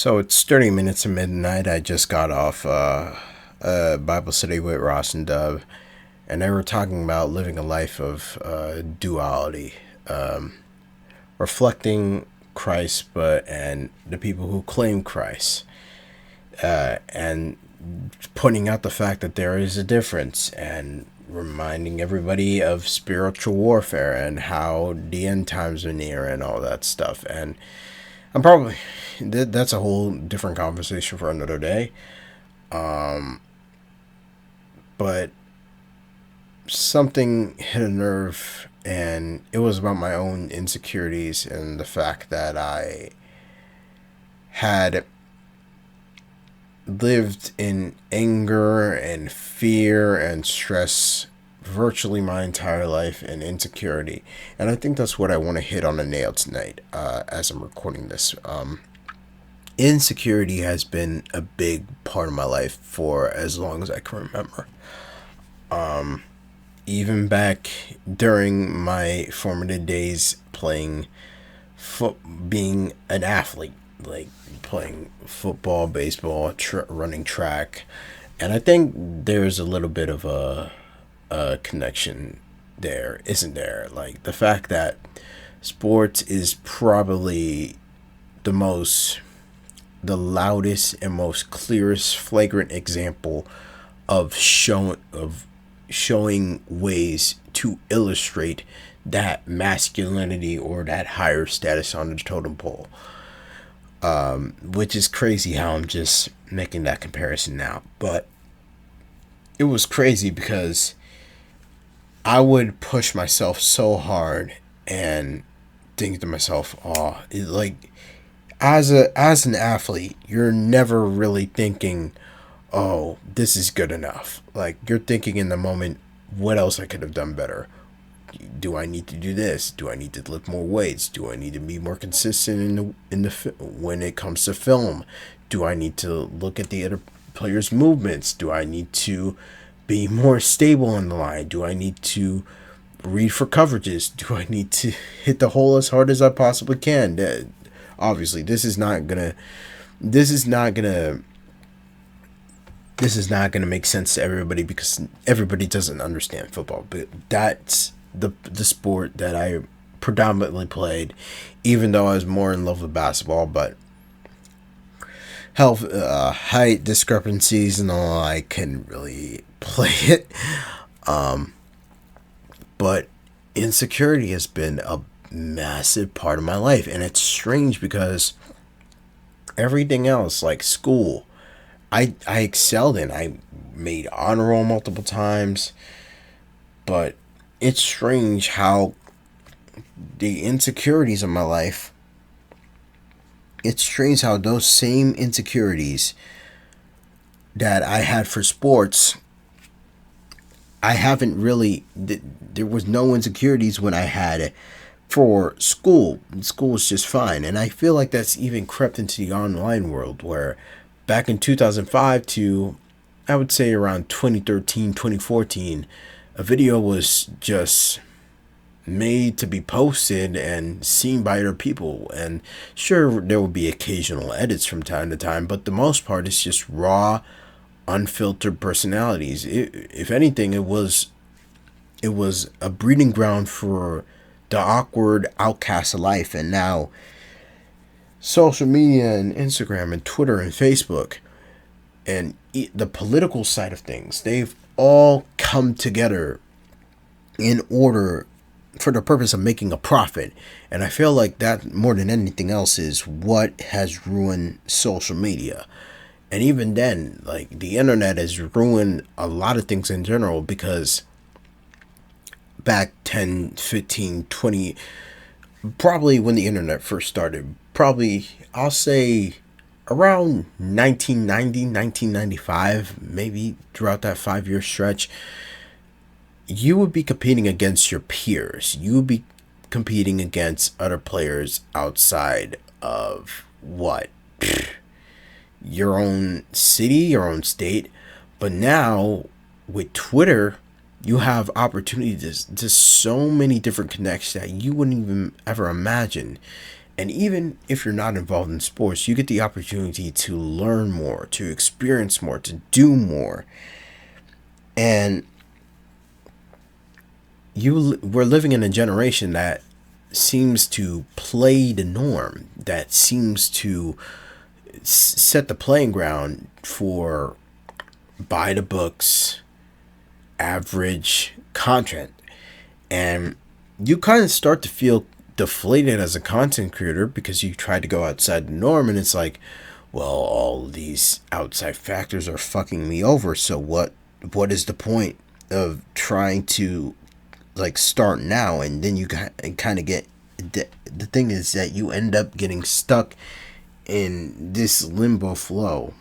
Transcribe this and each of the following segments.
So it's 30 minutes to midnight. I just got off a Bible study with Ross and Dove, and they were talking about living a life of duality, reflecting Christ, but and the people who claim Christ, and pointing out the fact that there is a difference, and reminding everybody of spiritual warfare and how the end times are near and all that stuff. And I'm probably that's a whole different conversation for another day. But something hit a nerve, and it was about my own insecurities and the fact that I had lived in anger and fear and stress virtually my entire life and insecurity. And I think that's what I want to hit on the nail tonight as I'm recording this. Insecurity has been a big part of my life for as long as I can remember. Even back during my formative days playing being an athlete, like playing football, baseball, running track. And I think there's a little bit of a connection there, isn't there? Like the fact that sports is probably the most, the loudest and most clearest, flagrant example of showing ways to illustrate that masculinity or that higher status on the totem pole. Which is crazy how I'm just making that comparison now. But it was crazy because I would push myself so hard and think to myself, oh, like as an athlete, you're never really thinking, oh, this is good enough. Like you're thinking in the moment, what else I could have done better? Do I need to do this? Do I need to lift more weights? Do I need to be more consistent when it comes to film? Do I need to look at the other players' movements? Do I need to be more stable on the line? Do I need to read for coverages? Do I need to hit the hole as hard as I possibly can? Obviously, this is not gonna make sense to everybody because everybody doesn't understand football. But that's the sport that I predominantly played, even though I was more in love with basketball. But health, height discrepancies and all, I couldn't really play it. But insecurity has been a massive part of my life, and it's strange because everything else, like school, I excelled in. I made honor roll multiple times, but it's strange how the insecurities of my life, it's strange how those same insecurities that I had for sports, I haven't really, there was no insecurities when I had it for school. School was just fine. And I feel like that's even crept into the online world where back in 2005 to, I would say around 2013, 2014, a video was just made to be posted and seen by other people. And sure, there will be occasional edits from time to time, but the most part is just raw, unfiltered personalities. If anything, it was a breeding ground for the awkward outcast of life. And now social media and Instagram and Twitter and Facebook and the political side of things, they've all come together in order for the purpose of making a profit. And I feel like that more than anything else is what has ruined social media. And even then, like the internet has ruined a lot of things in general because back 10, 15, 20, probably when the internet first started, probably I'll say around 1990, 1995, maybe throughout that 5 year stretch, you would be competing against your peers. You would be competing against other players outside of what? Your own city, your own state. But now with Twitter, you have opportunities to so many different connections that you wouldn't even ever imagine. And even if you're not involved in sports, you get the opportunity to learn more, to experience more, to do more. And we're living in a generation that seems to play the norm, that seems to set the playing ground for by the books, average content. And you kind of start to feel deflated as a content creator because you try to go outside the norm, and it's like, well, all these outside factors are fucking me over, so what is the point of trying to like start now? And then you kind of get the thing is that you end up getting stuck in this limbo flow.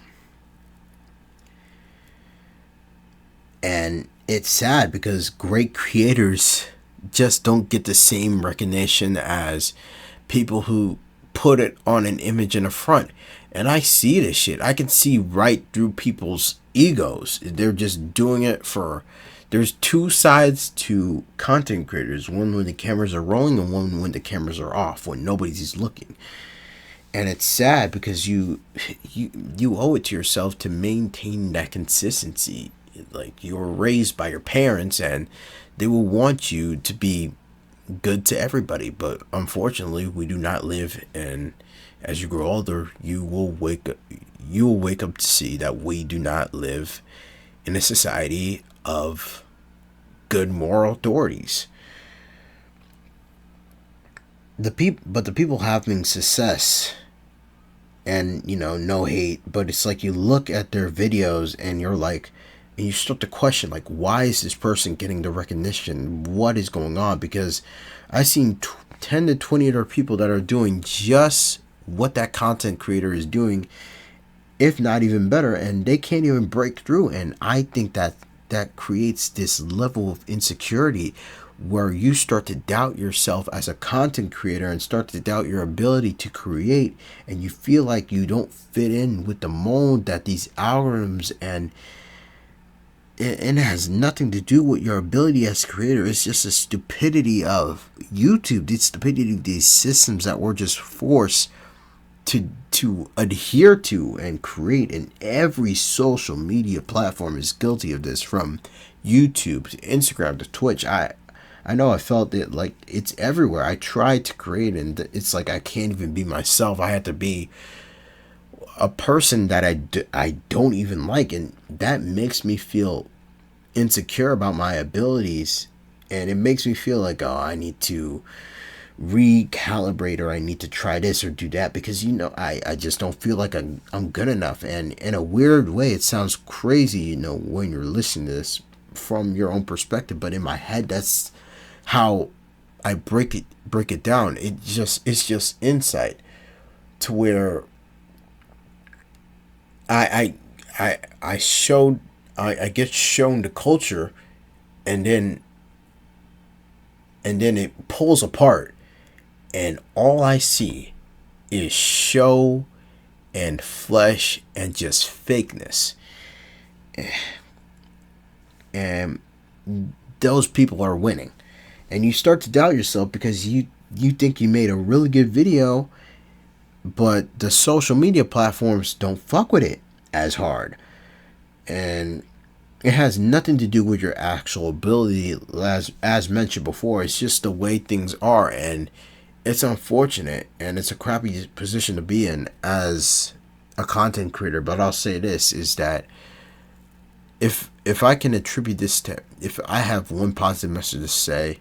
And it's sad because great creators just don't get the same recognition as people who put it on an image in the front. And I see this shit. I can see right through people's egos. They're just doing it for. There's two sides to content creators. One when the cameras are rolling, and one when the cameras are off, when nobody's looking. And it's sad because you owe it to yourself to maintain that consistency. Like, you were raised by your parents, and they will want you to be good to everybody. But unfortunately, we do not live in. As you grow older, you will wake up to see that we do not live in a society of good moral authorities. The people having success, and no hate, but it's like you look at their videos and you're like, and you start to question, like, why is this person getting the recognition? What is going on? Because I've seen 10 to 20 other people that are doing just what that content creator is doing, if not even better, and they can't even break through. And I think that creates this level of insecurity where you start to doubt yourself as a content creator and start to doubt your ability to create, and you feel like you don't fit in with the mold that these algorithms, and it has nothing to do with your ability as a creator. It's just the stupidity of YouTube, the stupidity of these systems that we're just forced to adhere to and create. And every social media platform is guilty of this, from YouTube to Instagram to Twitch. I know I felt it, like, it's everywhere. I tried to create, and it's like I can't even be myself. I had to be a person that I don't even like, and that makes me feel insecure about my abilities, and it makes me feel like, oh, I need to recalibrate, or I need to try this or do that, because I just don't feel like I'm good enough. And in a weird way, it sounds crazy, when you're listening to this from your own perspective, but in my head, that's how I break it it's just insight to where I get shown the culture, and then it pulls apart, and all I see is show and flesh and just fakeness. And those people are winning. And you start to doubt yourself because you think you made a really good video, but the social media platforms don't fuck with it as hard. And it has nothing to do with your actual ability, as mentioned before. It's just the way things are, and it's unfortunate, and it's a crappy position to be in as a content creator. But I'll say this, is that if I can attribute this to, if I have one positive message to say,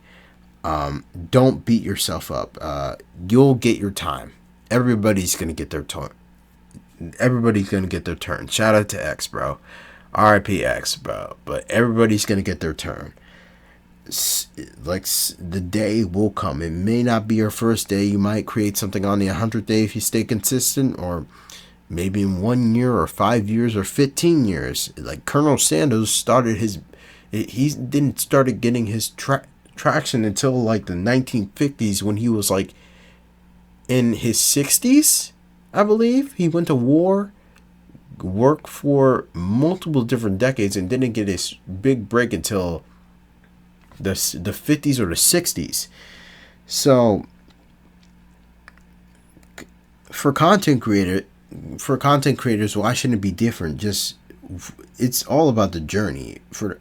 don't beat yourself up. You'll get your time. Everybody's gonna get their turn. Everybody's gonna get their turn. Shout out to X, bro. R.I.P. X, bro. But everybody's gonna get their turn. Like, the day will come. It may not be your first day. You might create something on the 100th day if you stay consistent, or maybe in 1 year or 5 years or 15 years. Like Colonel Sanders started he didn't start getting his traction until like the 1950s, when he was like in his 60s, I believe. He went to war, worked for multiple different decades, and didn't get his big break until the 50s or the 60s. So for content creator for content creators, why shouldn't it be different? Just it's all about the journey. For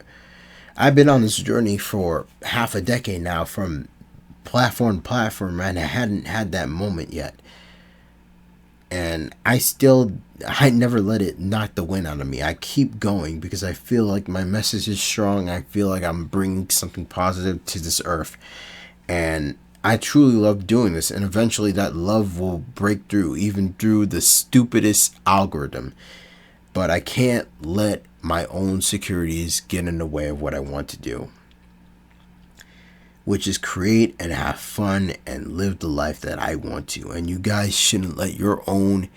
I've been on this journey for half a decade now, from platform to platform, and I hadn't had that moment yet. And I never let it knock the wind out of me. I keep going because I feel like my message is strong. I feel like I'm bringing something positive to this earth. And I truly love doing this, and eventually that love will break through, even through the stupidest algorithm. But I can't let my own securities get in the way of what I want to do, which is create and have fun and live the life that I want to. And you guys shouldn't let your own,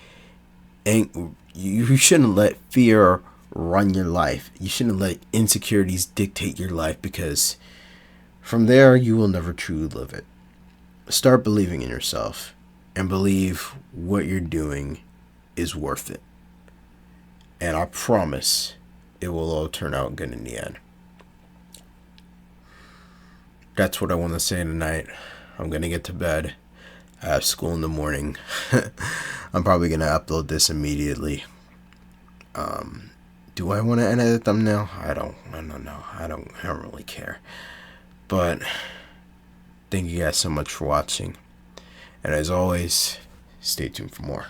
you shouldn't let fear run your life. You shouldn't let insecurities dictate your life, because from there you will never truly live it. Start believing in yourself and believe what you're doing is worth it. And I promise it will all turn out good in the end. That's what I want to say tonight. I'm going to get to bed. I have school in the morning. I'm probably going to upload this immediately. Do I want to edit the thumbnail? I don't know. I don't really care. But thank you guys so much for watching. And as always, stay tuned for more.